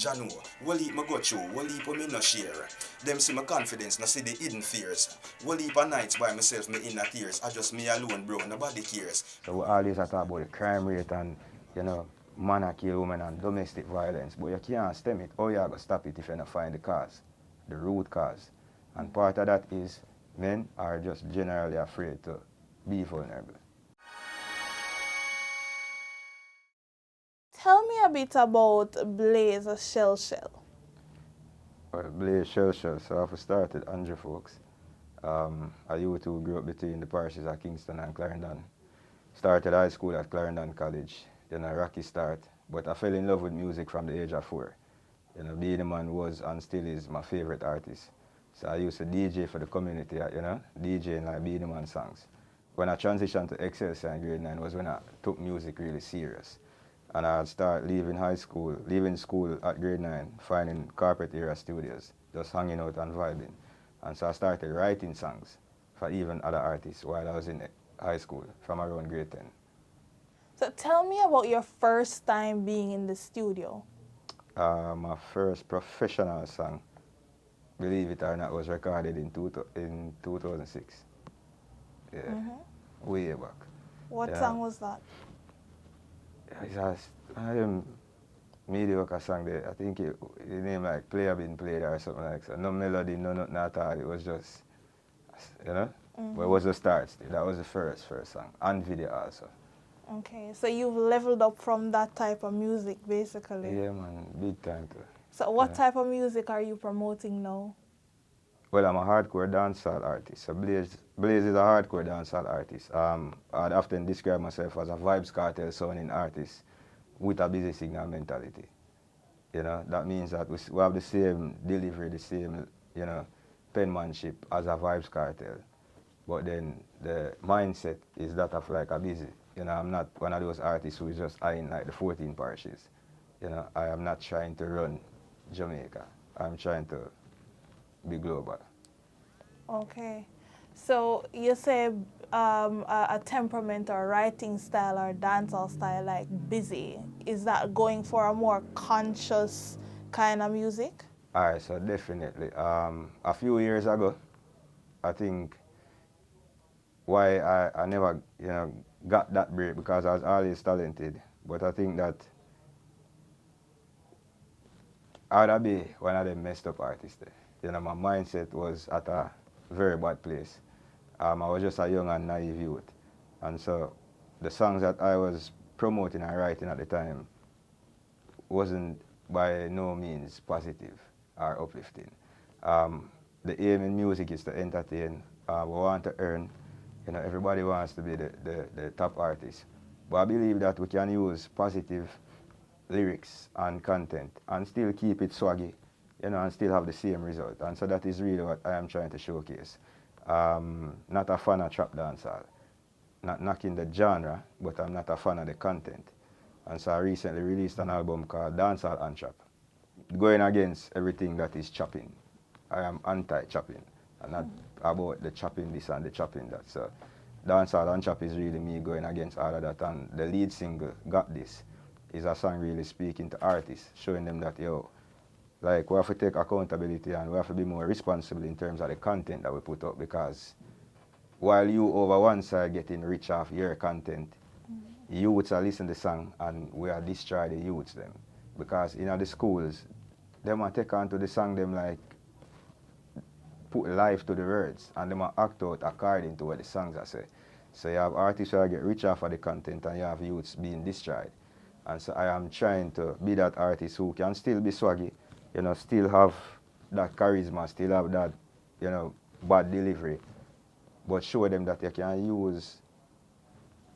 Janu, what heap me go through, what heap me no share. Them see my confidence, no see the hidden fears. What heap of nights by myself, me in the tears. I just me alone, bro, nobody cares. So we always talk about the crime rate and, man a kill women and domestic violence, but you can't stem it. How you going to stop it if you don't find the cause, the root cause? And part of that is men are just generally afraid to be vulnerable. Tell me a bit about Blaize Shell Shell. Well, Blaize Shell Shell, so I started Andrew folks. A youth who grew up between the parishes of Kingston and Clarendon. Started high school at Clarendon College, then a rocky start, but I fell in love with music from the age of 4. Being a man was and still is my favorite artist. So I used to DJ for the community, DJing like Being a Man songs. When I transitioned to Excelsior in grade 9 was when I took music really serious. And I started leaving school at grade 9, finding corporate era studios, just hanging out and vibing. And so I started writing songs for even other artists while I was in high school from around grade 10. So tell me about your first time being in the studio. My first professional song, believe it or not, was recorded in 2006. Yeah, way back. What song was that? It's a mediocre song there. I think the name like Player Been Played or something like that. No melody, no nothing at all. It was just, But it was the start still. That was the first song. And video also. Okay, so you've leveled up from that type of music basically. Yeah man, big time too. So what type of music are you promoting now? Well, I'm a hardcore dancehall artist. So Blaize is a hardcore dancehall artist. I'd often describe myself as a vibes cartel sounding artist with a busy signal mentality. That means that we have the same delivery, the same, penmanship as a vibes cartel. But then the mindset is that of like a busy. I'm not one of those artists who is just eyeing like the 14 parishes. I am not trying to run Jamaica. I'm trying to be global. Okay. So you say a temperament or writing style or dancehall style like busy. Is that going for a more conscious kind of music? Alright, so definitely. A few years ago, I think why I never, got that break because I was always talented. But I think that I'd be one of them messed up artists there. My mindset was at a very bad place. I was just a young and naive youth. And so the songs that I was promoting and writing at the time wasn't by no means positive or uplifting. The aim in music is to entertain. We want to earn. Everybody wants to be the top artist. But I believe that we can use positive lyrics and content and still keep it swaggy, and still have the same result. And so that is really what I am trying to showcase. Not a fan of trap dancehall. Not knocking the genre, but I'm not a fan of the content. And so I recently released an album called Dancehall Untrapped, going against everything that is chopping. I am anti-chopping, and not about the chopping this and the chopping that. So Dancehall Untrapped is really me going against all of that. And the lead single, Got This, is a song really speaking to artists, showing them that, like we have to take accountability and we have to be more responsible in terms of the content that we put up, because while you over one side getting rich off your content, youths are listening to the song and we are destroying the youths them. Because in the schools, they might take on to the song them like put life to the words and they might act out according to what the songs are say. So you have artists who get rich off of the content and you have youths being destroyed. And so I am trying to be that artist who can still be swaggy, still have that charisma, still have that, bad delivery, but show them that you can use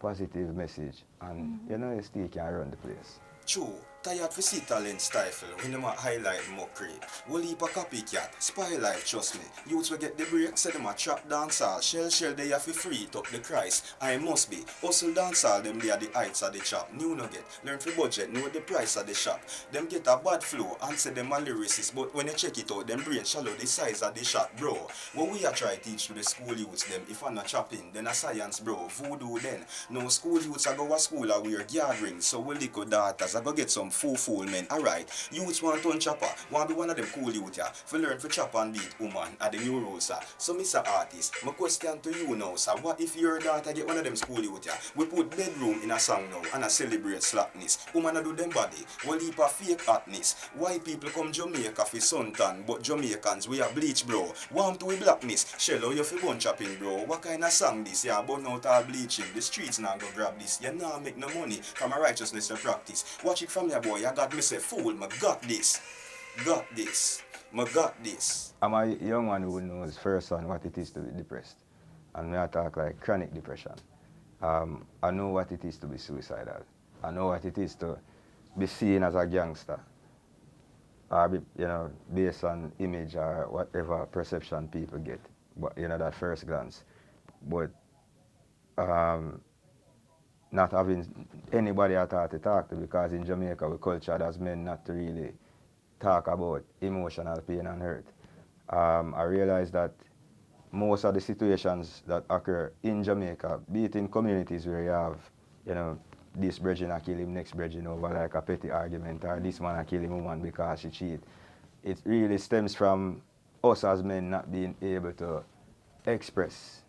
positive message and, you still can run the place. True, tired for see talent stifle when them a highlight mockery. Will heap a copycat, spy life, trust me. Youths will get the break, say them a trap dancehall. Shell they have to free it up the Christ. I must be. Hustle dancehall, them they are the heights of the chop. New nugget, learn for budget, know the price of the shop. Them get a bad flow, and say them a lyricist, but when you check it out, them brain shallow the size of the shot, bro. What we a try teach to the school youths them, if I'm not chopping, then a science, bro. Voodoo then. No school youths a go to school a wear guard rings, so we little daughters I go get some fool men, alright. Youths want to chopper, want be one of them cool youth ya. For learn for chop and beat woman at the new rules, sir. So Mr. Artist, my question to you now, sir. What if your daughter get one of them school youth ya? We put bedroom in a song now and I celebrate slackness. Woman a do them body, well heap a fake hotness. White people come Jamaica for suntan, but Jamaicans we a bleach bro. Warm to we blackness, shell you fi bun chopping bro. What kind of song this ya? Burn out all bleaching. The streets now go grab this. You nah make no money from a righteousness to practice. Watch it from your boy, I got me say fool, me got this. Got this. Me got this. I'm a young one who knows firsthand what it is to be depressed. And I talk like chronic depression. I know what it is to be suicidal. I know what it is to be seen as a gangster. Or be, based on image or whatever perception people get. But that first glance. But not having anybody at all to talk to, because in Jamaica we cultured as men not to really talk about emotional pain and hurt. I realized that most of the situations that occur in Jamaica, be it in communities where you have, this brethren a kill him, next brethren over like a petty argument, or this man a kill him woman because she cheat. It really stems from us as men not being able to express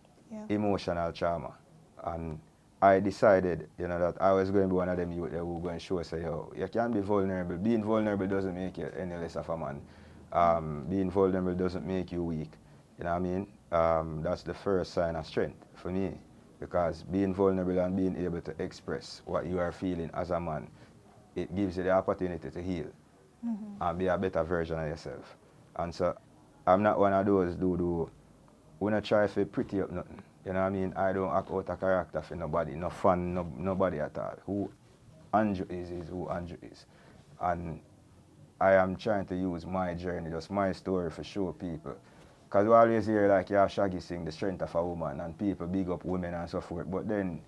emotional trauma. And I decided, that I was going to be one of them youth that were going to show say, yo, you can be vulnerable. Being vulnerable doesn't make you any less of a man. Being vulnerable doesn't make you weak. You know what I mean? That's the first sign of strength for me, because being vulnerable and being able to express what you are feeling as a man, it gives you the opportunity to heal and be a better version of yourself. And so I'm not one of those dudes who not try to pretty up nothing. You know what I mean? I don't act out a character for nobody, no fun, nobody at all. Who Andrew is who Andrew is. And I am trying to use my journey, just my story, for show people. Because we always hear like, yeah, Shaggy sing the strength of a woman and people big up women and so forth. But then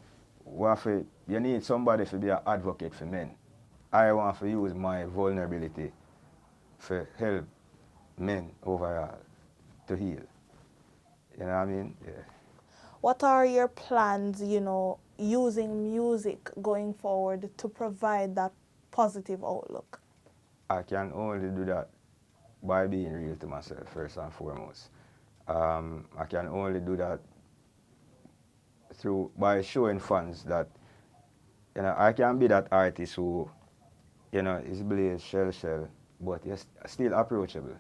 you need somebody to be an advocate for men. I want to use my vulnerability to help men overall to heal. You know what I mean? Yeah. What are your plans, using music going forward to provide that positive outlook? I can only do that by being real to myself, first and foremost. I can only do that by showing fans that, I can be that artist who, is Blaize Shell Shell, but you're still approachable.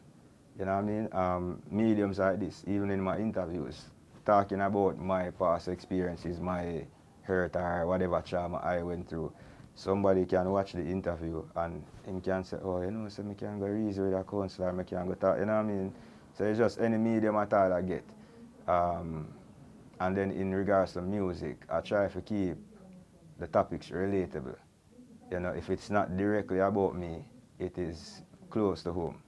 You know what I mean? Mediums like this, even in my interviews, talking about my past experiences, my hurt or whatever trauma I went through. Somebody can watch the interview and he can say, oh, so I can go reason with a counselor, I can go talk, you know what I mean? So it's just any medium at all I get. And then in regards to music, I try to keep the topics relatable. If it's not directly about me, it is close to home.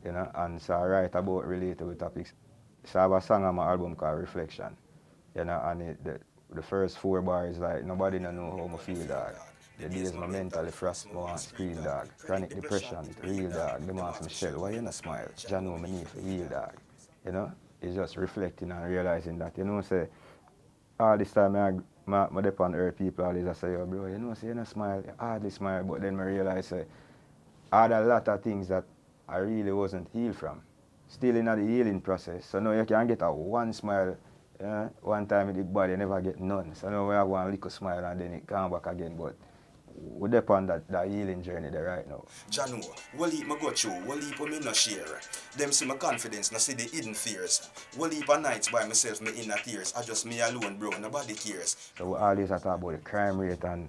And so I write about relatable topics. So I have a song on my album called Reflection. And the first 4 bars like, nobody know how I feel, dog. The days my mentally frost, I want scream, dog. Chronic depression, real, dog. Them ask Michelle, why you not smile? Jah know me need for heal, dog. It's just reflecting and realizing that, say, all this time I depend on earth people always I say, yo, bro, say you not smile, you hardly smile, but then I realize, say, I had a lot of things that I really wasn't healed from. Still in the healing process. So now you can get a one smile, one time with the body, you never get none. So now we have one little smile and then it come back again. But we depend on that healing journey there right now. Janu, what heap me go through, what heap me no share. Them see my confidence, no see the hidden fears. What heap of nights by myself, me in a tears. I just me alone, bro, nobody cares. So we always talk about the crime rate and,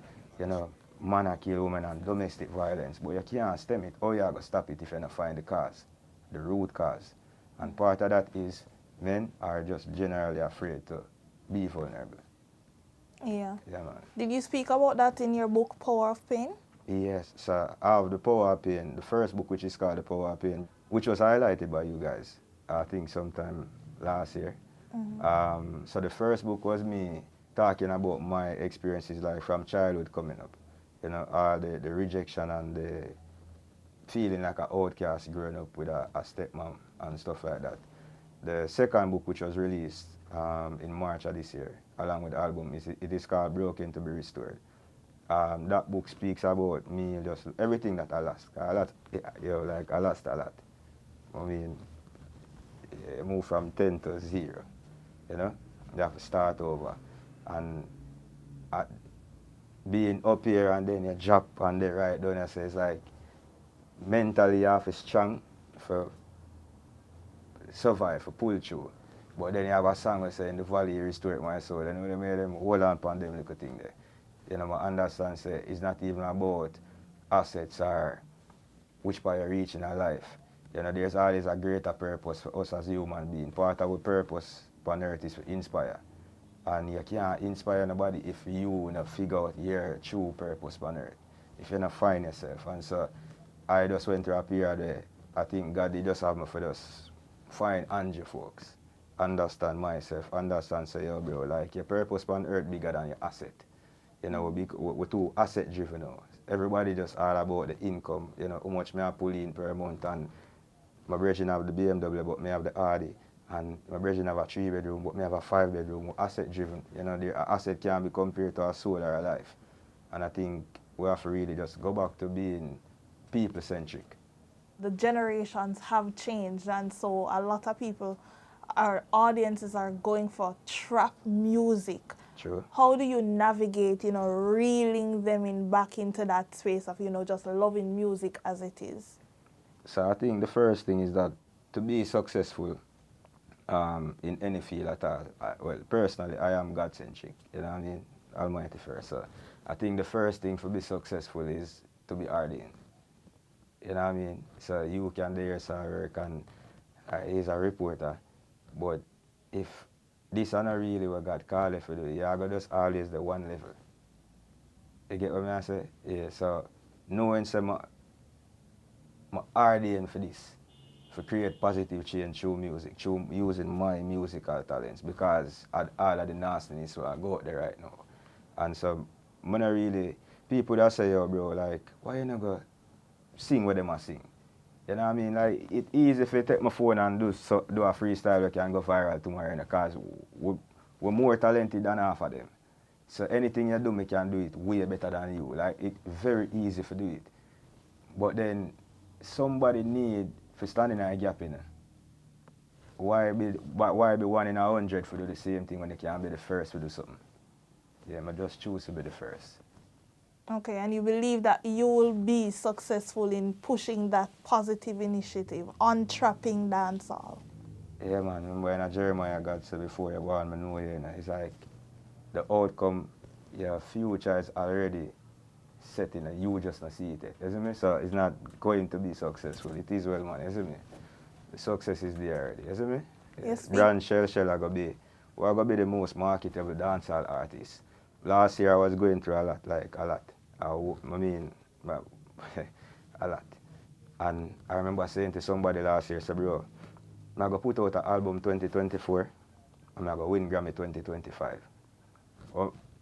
man a kill women and domestic violence. But you can't stem it. How you going to stop it if you don't find the cause, the root cause. And part of that is men are just generally afraid to be vulnerable. Yeah. Yeah, man. Did you speak about that in your book, Power of Pain? Yes, so I have the Power of Pain, the first book which is called The Power of Pain, which was highlighted by you guys, I think sometime last year. So the first book was me talking about my experiences like from childhood coming up. All the rejection and the feeling like an outcast growing up with a stepmom and stuff like that. The second book, which was released in March of this year, along with the album, it is called Broken to be Restored. That book speaks about me, just everything that I lost. I lost a lot. I mean, you move from 10 to 0, you know? You have to start over. And being up here and then you drop and then right down, you say it's like mentally you have to strong for survive, for pull through. But then you have a song that say in the valley you restore my soul. And when they made them hold on upon them little thing there. You know, I understand say it's not even about assets or which part you reach in our life. You know, there's always a greater purpose for us as human beings. Part of our purpose on earth is to inspire. And you can't inspire nobody if you don't figure out your true purpose on earth. If you don't find yourself. And so I just went through a period where I think God did just have me for just find Andrew folks. Understand myself, understand say, yo bro, like your purpose on earth bigger than your asset. You know, we're too asset driven now. Everybody just all about the income, you know, how much me I pull in per month, and my brethren have the BMW but me have the Audi, and my brethren have a 3-bedroom but me have a 5-bedroom. We're asset driven. You know, the asset can't be compared to a soul or a life. And I think we have to really just go back to being people centric. The generations have changed, and so a lot of people, our audiences are going for trap music. True. How do you navigate, you know, reeling them in back into that space of, you know, just loving music as it is? So I think the first thing is that to be successful in any field at all, well, personally, I am God-centric, you know what I mean? Almighty first. So I think the first thing to be successful is to be ordained. You know what I mean? So you can do your work and he's a reporter, but if this is not really what God called you to do, you're going to just always the one level. You get what I say? Yeah, so knowing some ordained for this, for create positive change through music, through using my musical talents, because all of the nastiness so I go out there right now. And so when I really, people that say, yo bro, like, why you not go sing what them a sing? You know what I mean? Like, it's easy if you take my phone and do a freestyle that can go viral tomorrow, because we're more talented than half of them. So anything you do, me can do it way better than you. Like, it's very easy to do it. But then somebody need to stand in a gap in it. Why be 1 in 100 to do the same thing when you can be the first to do something? Yeah, I just choose to be the first. Okay, and you believe that you will be successful in pushing that positive initiative, untrapping dancehall? Yeah, man. Remember in Jeremiah, God said before you born, I know you, it's like the outcome, your future is already set in, and you just not see it. Isn't it? So it's not going to be successful. It is well, man, isn't it? The success is there already, isn't it? Yes. Blaize Shell Shell are going to be the most marketable dancehall artist. Last year I was going through a lot. I mean, a lot. And I remember saying to somebody last year, so bro, I'm going to put out an album 2024, and I'm going to win Grammy 2025.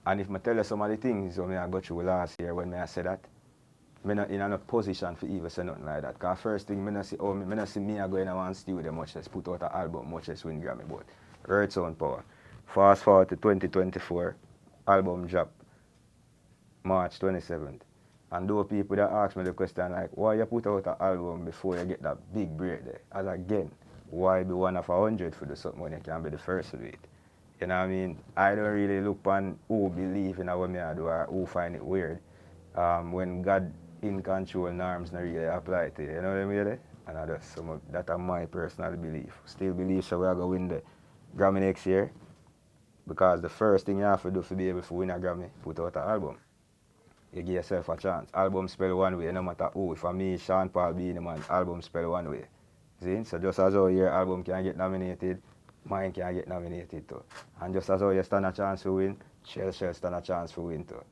And if I tell you some of the things I go through last year when I said that, I'm not in a position to even say nothing like that. Because first thing, I see me going to one studio much less put out an album, much less win Grammy. But Earth Sound Power. Fast forward to 2024, album drop March 27th. And those people that ask me the question like, why you put out an album before you get that big break there? As again, why be 1 of 100 for do something when you can be the first to do it? You know what I mean? I don't really look on who believe in what I do or who find it weird. When God in control, norms not really apply to you. You know what I mean? And that's my personal belief. Still believe so we are going to win the Grammy next year. Because the first thing you have to do to be able to win a Grammy, put out an album. You give yourself a chance. Album spell one way, no matter who. If me, Sean Paul being the man, album spell one way. See? So just as how your album can get nominated, mine can get nominated too. And just as how you stand a chance to win, Shell Shell stand a chance to win too.